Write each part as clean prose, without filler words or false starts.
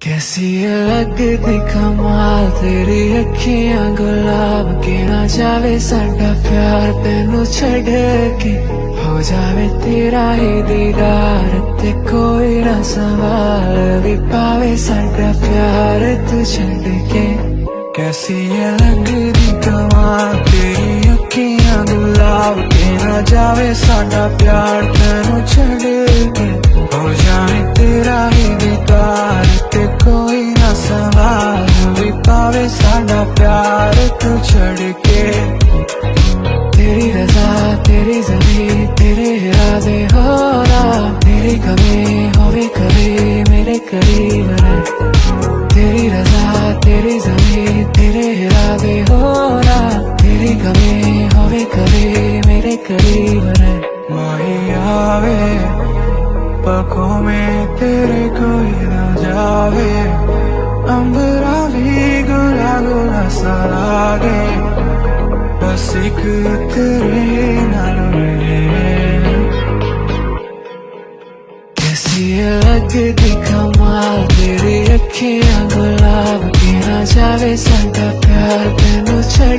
कैसी है लगती कमाल तेरी अखियां गुलाब के ना जावे साडा प्यार तेनू छड़ के हो जावे तेरा ही दीदार ते कोई ना सवाल भी पावे साडा प्यार तू छड़ के। कैसी है लगती कमाल तेरी अखियां गुलाब के ना जावे साडा प्यार तेनू छड़ के हो जावे तेरा ही दीदार ते कोई ना सवाल भी पावे साडा प्यार तू छड़ के। तेरी रजा तेरी ज़मीं तेरे इरादे हो ना तेरी कमी होवे कभी मेरे करीब रह। तेरी रजा तेरी ज़मीं तेरे इरादे हो ना तेरी कमी होवे कभी मेरे करीब रह। माही आवे पलकों में तेरे कोई ना जावे अंबरा भी गुला गुला सा लागे बस एक तेरे नाल मिले। कैसी है लगती कमाल तेरी अखियां गुलाब के ना जावे साडा प्यार तेनू छड़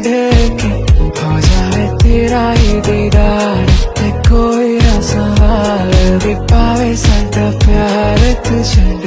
के हो जावे तेरा ही दीदार ते कोई ना सवाल भी पावे साडा प्यार तू छड़